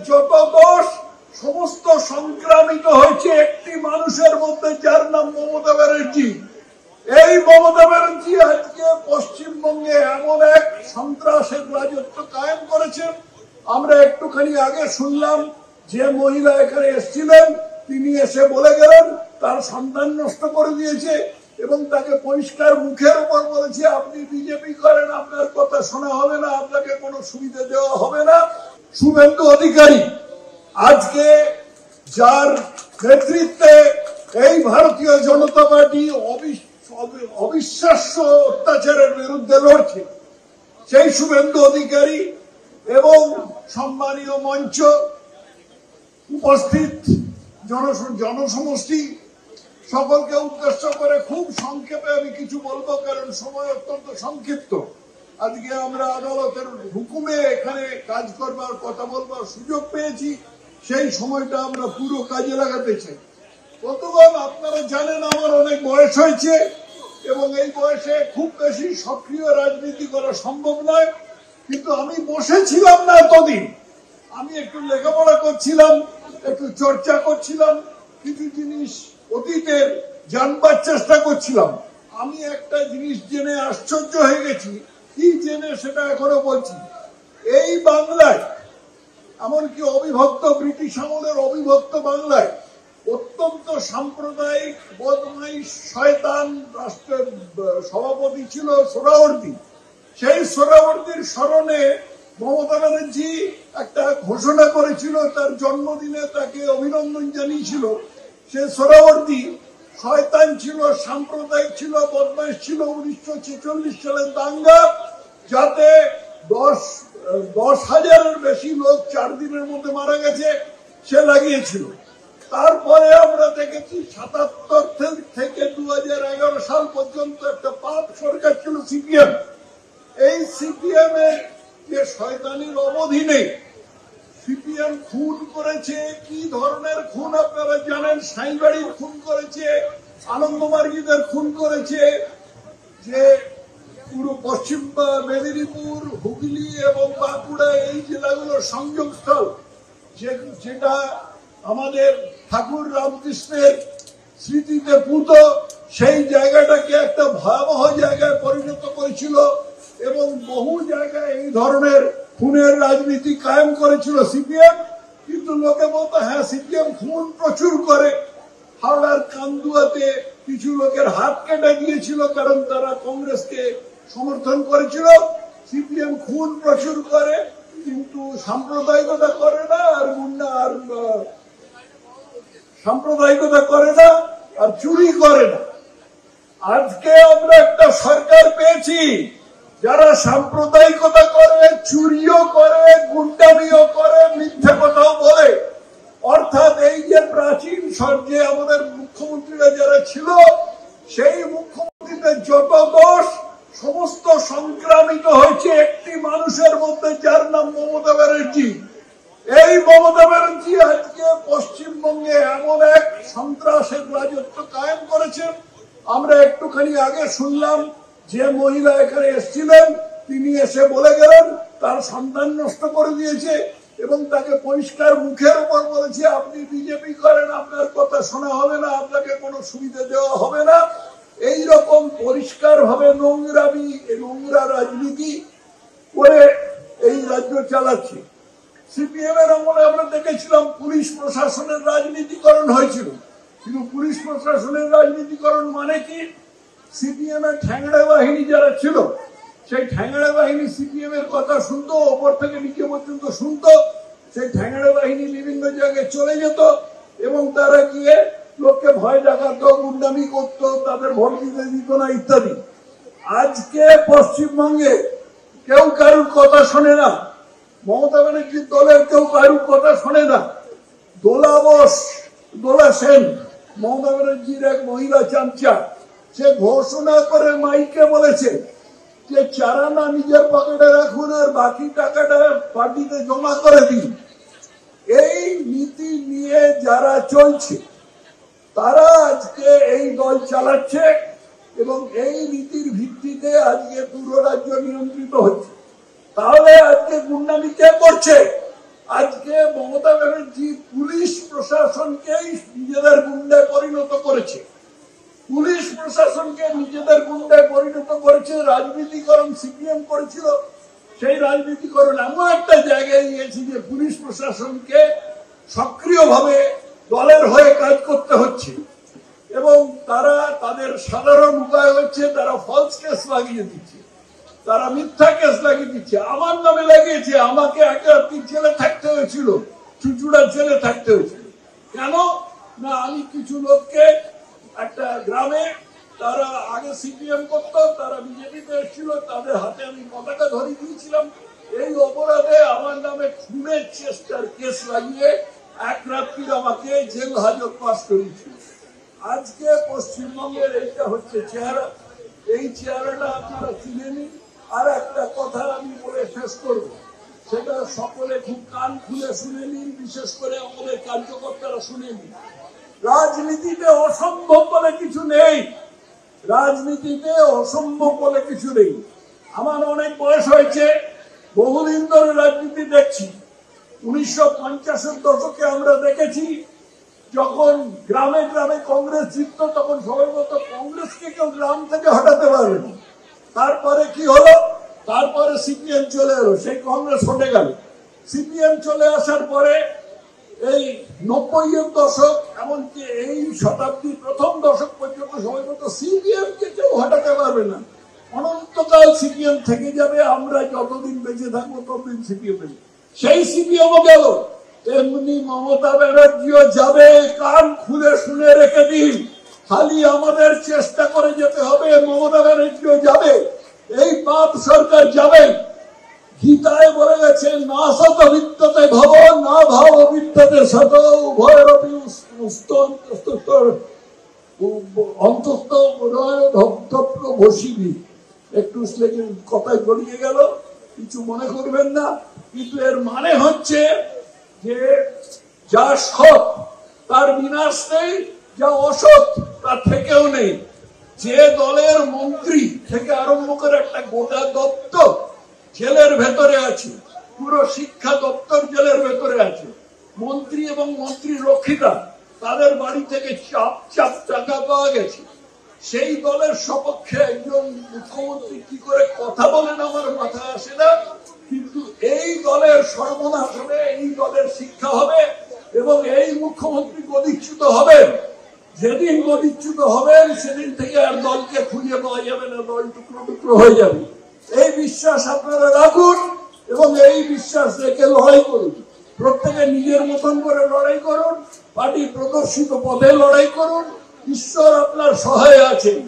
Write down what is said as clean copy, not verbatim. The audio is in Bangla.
যত দোষ সমস্ত সংক্রামিত হয়েছে একটি মানুষের মধ্যে, যার নাম মমতা ব্যানার্জি। এই মমতা ব্যানার্জি আজকে পশ্চিমবঙ্গে এমন এক সন্ত্রাসের রাজত্ব কায়েম করেছেন। আমরা একটুখানি আগে শুনলাম যে মহিলা এখানে এসেছিলেন, তিনি এসে বলে গেলেন তার সন্তান নষ্ট করে দিয়েছে এবং তাকে পরিষ্কার মুখের উপর বলেছে, আপনি বিজেপি করেন, আপনার কথা শোনা হবে না, আপনাকে কোনো সুবিধা দেওয়া হবে না। শুভেন্দু অধিকারী আজকে যার নেতৃত্বে এই ভারতীয় জনতা পার্টি অবিশ্বাস্য অত্যাচারের বিরুদ্ধে লড়ছে, সেই শুভেন্দু অধিকারী এবং সম্মানীয় মঞ্চ উপস্থিত জনসমষ্টি সকলকে উদ্দেশ্য করে খুব সংক্ষেপে আমি কিছু বলবো, কারণ সময় অত্যন্ত সংক্ষিপ্ত। আজকে আমরা আদালতের হুকুমে এখানে কাজ করবার, কথা বলবার সুযোগ পেয়েছি, সেই সময়টা আমরা পুরো কাজে লাগাতে চাই। বন্ধুগণ, আপনারা জানেন আমার অনেক বয়স হয়েছে এবং এই বয়সে খুব বেশি সক্রিয় রাজনীতি করা সম্ভব নয়, কিন্তু আমি বসেছিলাম না এতদিন। আমি একটু লেখাপড়া করছিলাম, একটু চর্চা করছিলাম, কিছু জিনিস অতীতের জানবার চেষ্টা করছিলাম। আমি একটা জিনিস জেনে আশ্চর্য হয়ে গেছি, কি জেনে সেটা এখনো বলছি। এই বাংলায়, এমনকি অবিভক্ত ব্রিটিশ আমলের অবিভক্ত বাংলায় অত্যন্ত সাম্প্রদায়িক বদমাইশ শয়তান রাষ্ট্রের সভাপতি ছিল সোহরাওয়ার্দী। সেই সোহরাওয়ার্দীর স্মরণে মমতা ব্যানার্জি একটা ঘোষণা করেছিল, তার জন্মদিনে তাকে অভিনন্দন জানিয়েছিল। সে সোহরাওয়ার্দী শয়তান ছিল, সাম্প্রদায়িক ছিল, বদমাইশ ছিল। 1946 সালের দাঙ্গা, যাতে 10,000-এর বেশি লোক 4 দিনের মধ্যে মারা গেছে, সে লাগিয়েছিল। তারপরে আমরা দেখেছি 77 থেকে 2011 সাল পর্যন্ত একটা পাপ সরকার ছিল সিপিএম। এই সিপিএম এর যে শয়তানির অবধি নেই। সিপিএম খুন করেছে, কি ধরনের খুন আপনারা জানেন। সাইবাড়ির খুন করেছে, আনন্দমার্গীদের খুন করেছে, যে পুরো পশ্চিম মেদিনীপুর, হুগলি এবং বাঁকুড়া এই জেলাগুলোর সংযোগস্থল, যেটা আমাদের ঠাকুর রামকৃষ্ণের স্মৃতিতে পুত, সেই জায়গাটাকে একটা ভয়াবহ জায়গায় পরিণত করেছিল এবং বহু জায়গায় এই ধরনের খুনের রাজনীতি কায়েম করেছিল সিপিএম। কিন্তু লোকে বলতো হ্যাঁ সিপিএম খুন প্রচুর করে। হাওড়ার কান্দুয়াতে কিছু লোকের হাত কেটে গিয়েছিল, কারণ তারা কংগ্রেসকে সমর্থন করেছিল। সিপিএম খুন প্রচুর করে, কিন্তু সাম্প্রদায়িকতা করে না, আর গুন্ডা আর সাম্প্রদায়িকতা করে না, আর চুরি করে না। আজকে আমরা একটা সরকার পেয়েছি যারা সাম্প্রদায়িকতা করে, চুরিও করে, গুন্ডামিও করে, মিথ্যে কথাও বলে। অর্থাৎ এই যে প্রাচীন যে আমাদের মুখ্যমন্ত্রীরা যারা ছিল, সেই মুখ্যমন্ত্রীদের যত দোষ সমস্ত সংক্রামিত হয়েছে একটি মানুষের মধ্যে, যার নাম মমতা ব্যানার্জি। এই মমতা ব্যানার্জি আজকে পশ্চিমবঙ্গে এমন এক সন্ত্রাসের রাজত্ব কায়েম করেছেন। আমরা একটুখানি আগে শুনলাম যে মহিলা এখানে এসেছিলেন, তিনি এসে বলে গেলেন তার সন্তান নষ্ট করে দিয়েছে এবং তাকে পরিষ্কার মুখের উপর বলেছে, আপনি বিজেপি করেন, আপনার কথা শোনা হবে না, আপনাকে কোনো সুবিধা দেওয়া হবে না। এই রকম পরিষ্কার ভাবে নোংরা রাজনীতি করে এই রাজ্য চালাচ্ছে। সিপিএম এর আমলে আমরা দেখেছিলাম পুলিশ প্রশাসনের রাজনীতিকরণ হয়েছিল, কিন্তু পুলিশ প্রশাসনের রাজনীতিকরণ মানে কি? সিপিএম এর ঠ্যাংড়া বাহিনী যারা ছিল, সেই ঠ্যাংড়া বাহিনী সিপিএম এর কথা শুনতো, ওপর থেকে নিচে পর্যন্ত শুনতো। সেই ঠ্যাংড়া বাহিনী বিভিন্ন জায়গায় চলে যেত এবং তারা গিয়ে লোককে ভয় দেখাতো, গুন্ডামি করতো, তাদের ভোট দিতে দিত না ইত্যাদি। আজকে পশ্চিমবঙ্গে কেউ কারুর কথা শোনে না, মমতা ব্যানার্জির দলের কেউ কারুর কথা শোনে না। দোলা সেন, মমতা ব্যানার্জির এক মহিলা চামচা, সে ঘোষণা করে মাইকে বলেছে যে চারানা নিজের পকেটে রাখুন আর বাকি টাকাটা পার্টিতে জমা করে দিন। এই নীতি নিয়ে যারা চলছে তারা আজকে এই দল চালাচ্ছে এবং এই নীতির ভিত্তিতে আজকে পুরো রাজ্য নিয়ন্ত্রিত হচ্ছে। তাহলে আজকে গুন্ডামি কে করছে? আজকে মমতা ব্যানার্জি পুলিশ প্রশাসনকেই নিজেদের গুন্ডায় পরিণত করেছে, পুলিশ প্রশাসনকে নিজেদের গুন্ডায় পরিণত করেছে। রাজনীতিকরণ সিপিএম করেছিল, সেই রাজনীতিকরণ এমন একটা জায়গায় নিয়েছে যে পুলিশ প্রশাসনকে সক্রিয়ভাবে দলের হয়ে কাজ করতে হচ্ছে এবং তারা তাদের সাধারণ উপায় হচ্ছে তারা ফলস কেস লাগিয়ে দিচ্ছে, তারা মিথ্যা কেস লাগিয়ে দিচ্ছে। আমার নামে লাগিয়েছে, আমাকে একটা জেলে থাকতে হয়েছিল, চুচুড়া জেলে থাকতে হয়েছিল। কেন না, আমি কিছু লোককে একটা গ্রামে, তারা আগে সিপিএম করতো, তারা বিজেপিতে এসেছিল, তাদের হাতে আমি পতাকা ধরিয়ে দিয়েছিলাম। এই অপরাধে আমার নামে খুনের চেষ্টার কেস লাগিয়ে এক রাত্রির আমাকে জেল হাজত পাস করেছিল। আজকে পশ্চিমবঙ্গের এইটা হচ্ছে চেহারা, এই চেহারাটা আপনারা চিনে নিন। আর একটা কথা আমি বলে শেষ করব, সেটা সকলে খুব কান খুলে শুনে নিন, বিশেষ করে আমাদের কার্যকর্তারা শুনে নিন। রাজনীতিতে অসম্ভব বলে কিছু নেই, রাজনীতিতে অসম্ভব বলে কিছু নেই। আমার অনেক বয়স হয়েছে, বহুদিন ধরে রাজনীতি দেখছি। 1950-এর দশকে আমরা দেখেছি যখন গ্রামে গ্রামে কংগ্রেস জিতত, তখন সবাই বলতো কংগ্রেসকে কেউ গ্রাম থেকে হটাতে পারবে না। তারপরে কি হলো, তারপরে সিপিএম চলে এলো, সেই কংগ্রেস হটে গেল। সিপিএম চলে আসার পরে এই 90-এর দশক, এমনকি এই শতাব্দীর প্রথম দশক পর্যন্ত সবাই বলতো সিপিএম কে কেউ হটাতে পারবে না, অনন্তকাল সিপিএম থেকে যাবে, আমরা যতদিন বেঁচে থাকবো ততদিন সিপিএম। সেই সিপিএমও গেল, তেমনি মমতা ব্যানার্জিও যাবে। কান খুলে শুনে রেখে দিন, খালি আমাদের চেষ্টা করে যেতে হবে, মমতা ব্যানার্জিও যাবে, এই পাপ সরকার যাবে। গীতায় বলে গেছে, না শত বিদ্যতে ভব না ভাব বিদ্যতে শত উভয়ের অন্তস্থ বসিবি। একটু কথায় গড়িয়ে গেল, কিছু মনে করবেন না, কিন্তু এর মানে হচ্ছে যে যা সৎ তার বিনাশ নেই, যা অসৎ তার থেকেও নেই। যে দলের মন্ত্রী থেকে আরম্ভ করে একটা গোটা দপ্তর জেলের ভেতরে আছে, পুরো শিক্ষা দপ্তর জেলের ভেতরে আছে, মন্ত্রী এবং মন্ত্রী রক্ষিতা তাদের বাড়ি থেকে চাপ চাপ টাকা পাওয়া গেছে, সেই দলের সপক্ষে একজন মুখ্যমন্ত্রী কি করে কথা বলেন আমার মাথায় আসে না। কিন্তু এই দলের সর্বনাশ হবে, এই দলের শিক্ষা হবে এবং এই মুখ্যমন্ত্রী গদিচ্যুত হবেন। যেদিন গদিচ্যুত হবেন সেদিন থেকে আর দলকে খুঁজে পাওয়া যাবে না, দল টুকরো টুকরো হয়ে যাবে। এই বিশ্বাস আপনারা রাখুন এবং এই বিশ্বাস রেখে লড়াই করুন। প্রত্যেকে নিজের মতন করে লড়াই করুন, পার্টি প্রদর্শিত পথে লড়াই করুন। ঈশ্বর আপনার সহায় আছেন।